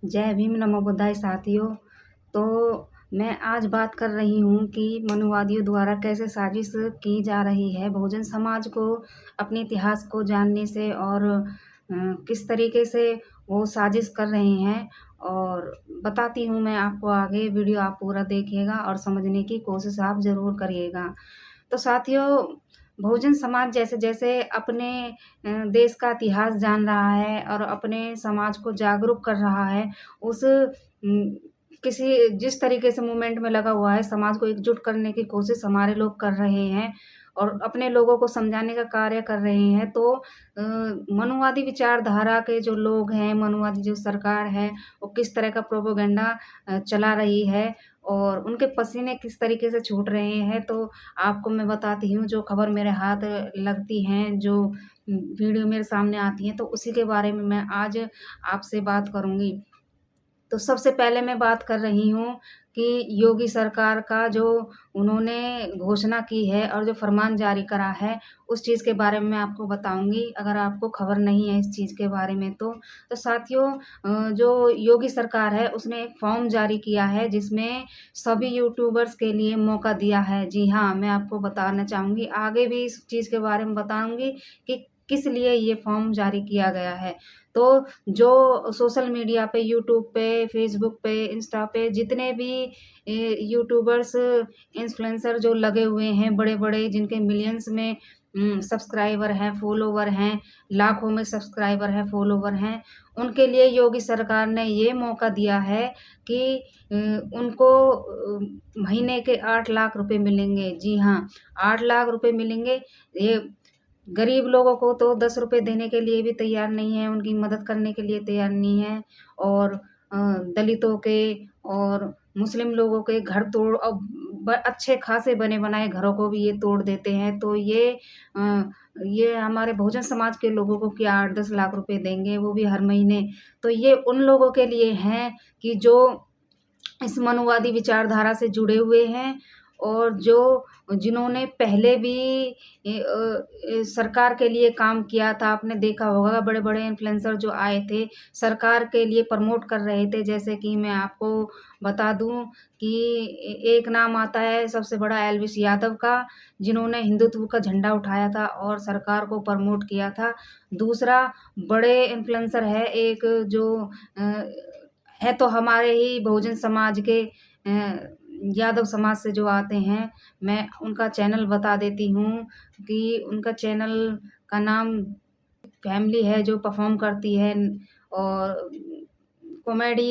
जय भीम नमो बुद्धाय साथियों। तो मैं आज बात कर रही हूँ कि मनुवादियों द्वारा कैसे साजिश की जा रही है बहुजन समाज को अपने इतिहास को जानने से और किस तरीके से वो साजिश कर रहे हैं और बताती हूँ मैं आपको आगे। वीडियो आप पूरा देखिएगा और समझने की कोशिश आप ज़रूर करिएगा। तो साथियों, बहुजन समाज जैसे-जैसे अपने देश का इतिहास जान रहा है और अपने समाज को जागरूक कर रहा है, उस किसी जिस तरीके से मूवमेंट में लगा हुआ है, समाज को एकजुट करने की कोशिश हमारे लोग कर रहे हैं और अपने लोगों को समझाने का कार्य कर रहे हैं। तो मनुवादी विचारधारा के जो लोग हैं, मनुवादी जो सरकार है, वो किस तरह का प्रोपेगेंडा चला रही है और उनके पसीने किस तरीके से छूट रहे हैं। तो आपको मैं बताती हूँ, जो खबर मेरे हाथ लगती हैं, जो वीडियो मेरे सामने आती हैं, तो उसी के बारे में मैं आज आपसे बात करूँगी। तो सबसे पहले मैं बात कर रही हूँ कि योगी सरकार का जो उन्होंने घोषणा की है और जो फरमान जारी करा है, उस चीज़ के बारे में मैं आपको बताऊँगी, अगर आपको खबर नहीं है इस चीज़ के बारे में तो। तो साथियों, जो योगी सरकार है, उसने एक फॉर्म जारी किया है, जिसमें सभी यूट्यूबर्स के लिए मौका दिया है। जी हाँ, मैं आपको बताना चाहूँगी, आगे भी इस चीज़ के बारे में बताऊँगी कि किस लिए ये फॉर्म जारी किया गया है। तो जो सोशल मीडिया पे, यूट्यूब पे, फ़ेसबुक पे, इंस्टा पे जितने भी यूट्यूबर्स, इन्फ्लुएंसर जो लगे हुए हैं बड़े-बड़े, जिनके मिलियंस में सब्सक्राइबर हैं, फॉलोवर हैं, लाखों में सब्सक्राइबर हैं, फॉलोवर हैं, उनके लिए योगी सरकार ने ये मौका दिया है कि उनको महीने के 8 लाख रुपए मिलेंगे। जी हाँ, 8 लाख रुपए मिलेंगे। ये गरीब लोगों को तो 10 रुपए देने के लिए भी तैयार नहीं है, उनकी मदद करने के लिए तैयार नहीं है और दलितों के और मुस्लिम लोगों के घर तोड़ अच्छे खासे बने-बनाए घरों को भी ये तोड़ देते हैं। तो ये हमारे बहुजन समाज के लोगों को क्या 8-10 लाख रुपए देंगे, वो भी हर महीने। तो ये उन लोगों के लिए हैं कि जो इस मनुवादी विचारधारा से जुड़े हुए हैं और जिन्होंने पहले भी सरकार के लिए काम किया था। आपने देखा होगा, बड़े-बड़े इन्फ्लुएंसर जो आए थे, सरकार के लिए प्रमोट कर रहे थे। जैसे कि मैं आपको बता दूँ कि एक नाम आता है सबसे बड़ा, एल्विस यादव का, जिन्होंने हिंदुत्व का झंडा उठाया था और सरकार को प्रमोट किया था। दूसरा बड़े इन्फ्लुएंसर है एक, जो अ, है तो हमारे ही बहुजन समाज के, यादव समाज से जो आते हैं। मैं उनका चैनल बता देती हूँ कि उनका चैनल का नाम फैमिली है, जो परफ़ॉर्म करती है और कॉमेडी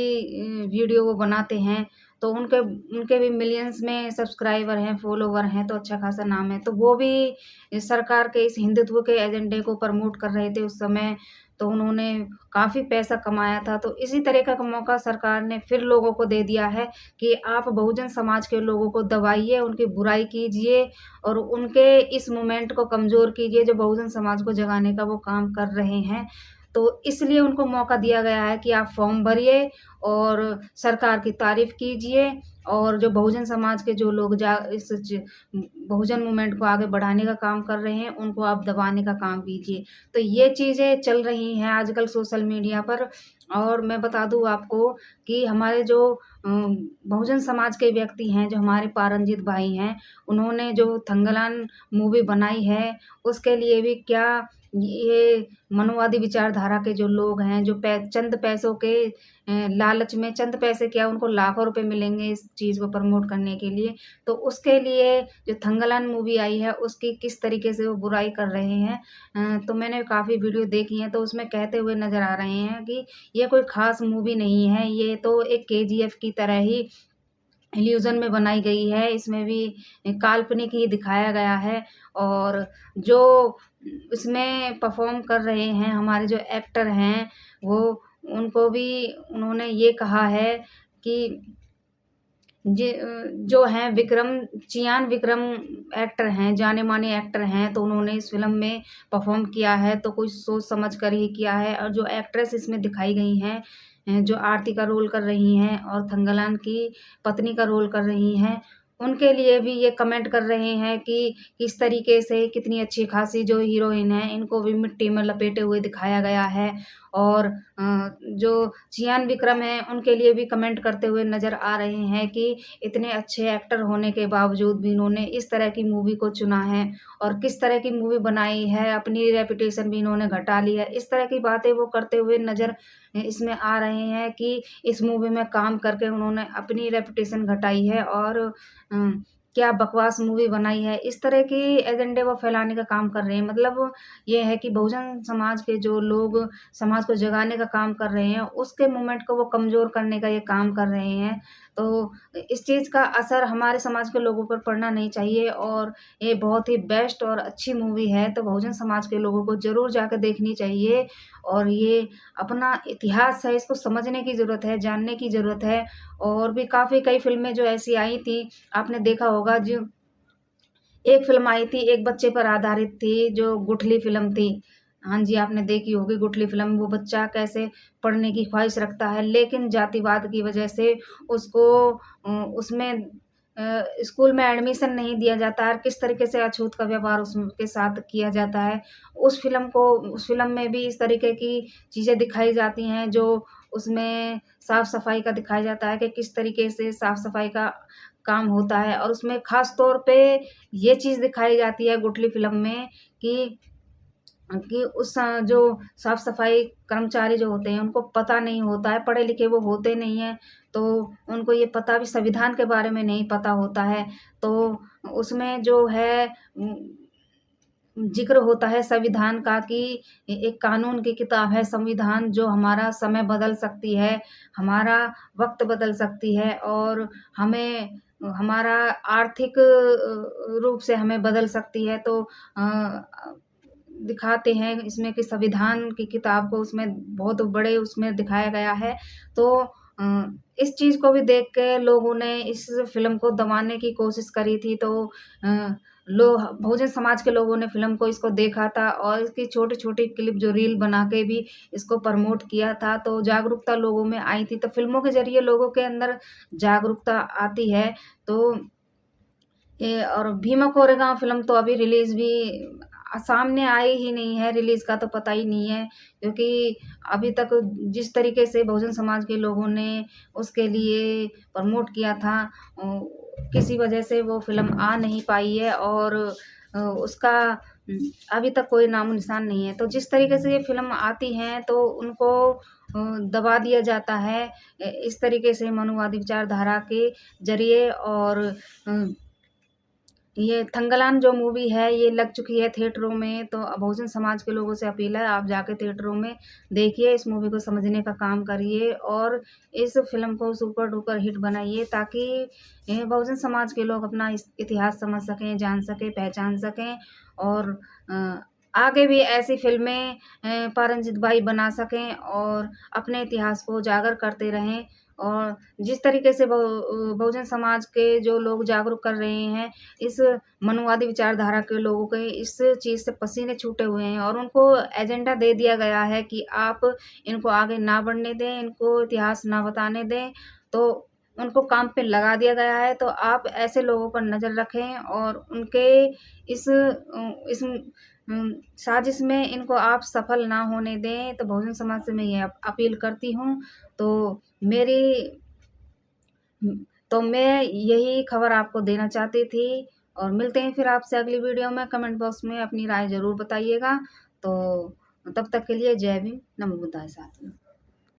वीडियो वो बनाते हैं। तो उनके उनके भी मिलियंस में सब्सक्राइबर हैं, फॉलोवर हैं, तो अच्छा खासा नाम है। तो वो भी सरकार के इस हिंदुत्व के एजेंडे को प्रमोट कर रहे थे उस समय, तो उन्होंने काफ़ी पैसा कमाया था। तो इसी तरीक़े का मौका सरकार ने फिर लोगों को दे दिया है कि आप बहुजन समाज के लोगों को दबाइए, उनकी बुराई कीजिए और उनके इस मूवमेंट को कमज़ोर कीजिए, जो बहुजन समाज को जगाने का वो काम कर रहे हैं। तो इसलिए उनको मौका दिया गया है कि आप फ़ॉर्म भरिए और सरकार की तारीफ़ कीजिए और जो बहुजन समाज के जो लोग बहुजन मूवमेंट को आगे बढ़ाने का काम कर रहे हैं, उनको आप दबाने का काम कीजिए। तो ये चीज़ें चल रही हैं आजकल सोशल मीडिया पर। और मैं बता दूँ आपको कि हमारे जो बहुजन समाज के व्यक्ति हैं, जो हमारे पारंजित भाई हैं, उन्होंने जो थंगलान मूवी बनाई है, उसके लिए भी क्या ये मनुवादी विचारधारा के जो लोग हैं, जो चंद पैसों के लालच में, चंद पैसे क्या, उनको लाखों रुपए मिलेंगे इस चीज़ को प्रमोट करने के लिए। तो उसके लिए जो थंगलान मूवी आई है, उसकी किस तरीके से वो बुराई कर रहे हैं। तो मैंने काफ़ी वीडियो देखी हैं, तो उसमें कहते हुए नज़र आ रहे हैं कि ये कोई ख़ास मूवी नहीं है, ये तो एक केजीएफ की तरह ही इल्यूज़न में बनाई गई है। इसमें भी काल्पनिक ही दिखाया गया है और जो इसमें परफ़ॉर्म कर रहे हैं, हमारे जो एक्टर हैं, वो उनको भी उन्होंने ये कहा है कि जो हैं चियान विक्रम एक्टर हैं, जाने-माने एक्टर हैं, तो उन्होंने इस फ़िल्म में परफ़ॉर्म किया है, तो कुछ सोच समझ कर ही किया है। और जो एक्ट्रेस इसमें दिखाई गई हैं, जो आरती का रोल कर रही हैं और थंगलान की पत्नी का रोल कर रही हैं, उनके लिए भी ये कमेंट कर रहे हैं कि किस तरीके से कितनी अच्छी-खासी जो हीरोइन है, इनको भी मिट्टी में लपेटे हुए दिखाया गया है और जो चियान विक्रम हैं, उनके लिए भी कमेंट करते हुए नज़र आ रहे हैं कि इतने अच्छे एक्टर होने के बावजूद भी इन्होंने इस तरह की मूवी को चुना है और किस तरह की मूवी बनाई है, अपनी रेपुटेशन भी इन्होंने घटा ली है। इस तरह की बातें वो करते हुए नज़र इसमें आ रहे हैं कि इस मूवी में काम करके उन्होंने अपनी रेपुटेशन घटाई है और क्या बकवास मूवी बनाई है। इस तरह के एजेंडे वो फैलाने का काम कर रहे हैं। मतलब ये है कि बहुजन समाज के जो लोग समाज को जगाने का काम कर रहे हैं, उसके मूवमेंट को वो कमज़ोर करने का ये काम कर रहे हैं। तो इस चीज़ का असर हमारे समाज के लोगों पर पड़ना नहीं चाहिए और ये बहुत ही बेस्ट और अच्छी मूवी है, तो बहुजन समाज के लोगों को ज़रूर जाकर देखनी चाहिए और ये अपना इतिहास है, इसको समझने की ज़रूरत है, जानने की ज़रूरत है और भी काफ़ी कई फ़िल्में जो ऐसी आई थी, आपने देखा होगा जो एक फ़िल्म आई थी, एक बच्चे पर आधारित थी, जो गुठली फ़िल्म थी। हाँ जी, आपने देखी होगी गुठली फ़िल्म, वो बच्चा कैसे पढ़ने की ख़्वाहिश रखता है, लेकिन जातिवाद की वजह से उसको उसमें स्कूल में एडमिशन नहीं दिया जाता है और किस तरीके से अछूत का व्यवहार उसके साथ किया जाता है। उस फ़िल्म में भी इस तरीके की चीज़ें दिखाई जाती हैं, जो उसमें साफ-सफाई का दिखाया जाता है कि किस तरीके से साफ-सफाई का काम होता है और उसमें ख़ास तौर पे ये चीज़ दिखाई जाती है गुठली फ़िल्म में कि उस जो साफ-सफाई कर्मचारी जो होते हैं, उनको पता नहीं होता है, पढ़े-लिखे वो होते नहीं हैं, तो उनको ये पता भी संविधान के बारे में नहीं पता होता है। तो उसमें जो है ज़िक्र होता है संविधान का कि एक कानून की किताब है संविधान जो हमारा समय बदल सकती है, हमारा वक़्त बदल सकती है और हमें हमारा आर्थिक रूप से हमें बदल सकती है। तो दिखाते हैं इसमें कि संविधान की किताब को उसमें बहुत बड़े उसमें दिखाया गया है। तो इस चीज़ को भी देख के लोगों ने इस फ़िल्म को दबाने की कोशिश करी थी तो लोग बहुजन समाज के लोगों ने फ़िल्म को इसको देखा था और इसकी छोटी-छोटी क्लिप जो रील बना के भी इसको प्रमोट किया था, तो जागरूकता लोगों में आई थी। तो फ़िल्मों के ज़रिए लोगों के अंदर जागरूकता आती है। तो ये और भीमा कोरेगांव फ़िल्म तो अभी रिलीज़ भी सामने आई ही नहीं है, रिलीज़ का तो पता ही नहीं है क्योंकि अभी तक जिस तरीके से बहुजन समाज के लोगों ने उसके लिए प्रमोट किया था किसी वजह से वो फ़िल्म आ नहीं पाई है और उसका अभी तक कोई नामो-निशान नहीं है। तो जिस तरीके से ये फ़िल्म आती हैं तो उनको दबा दिया जाता है इस तरीके से मनुवादी विचारधारा के ज़रिए और ये थंगलान जो मूवी है ये लग चुकी है थिएटरों में, तो बहुजन समाज के लोगों से अपील है आप जाके थिएटरों में देखिए, इस मूवी को समझने का काम करिए और इस फ़िल्म को सुपर डुपर हिट बनाइए ताकि बहुजन समाज के लोग अपना इतिहास समझ सकें, जान सकें, पहचान सकें और अ, आगे भी ऐसी फ़िल्में परंजित भाई बना सकें और अपने इतिहास को उजागर करते रहें और जिस तरीके से बहुजन समाज के जो लोग जागरूक कर रहे हैं इस मनुवादी विचारधारा के लोगों के इस चीज़ से पसीने छूटे हुए हैं और उनको एजेंडा दे दिया गया है कि आप इनको आगे ना बढ़ने दें, इनको इतिहास ना बताने दें, तो उनको काम पे लगा दिया गया है। तो आप ऐसे लोगों पर नज़र रखें और उनके इस साजिश में इनको आप सफल ना होने दें। तो बहुजन समाज से मैं ये अपील करती हूँ। तो मेरी तो मैं यही खबर आपको देना चाहती थी और मिलते हैं फिर आपसे अगली वीडियो में। कमेंट बॉक्स में अपनी राय ज़रूर बताइएगा। तो तब तक के लिए जय भीम, नमो बुद्धाय साथियों।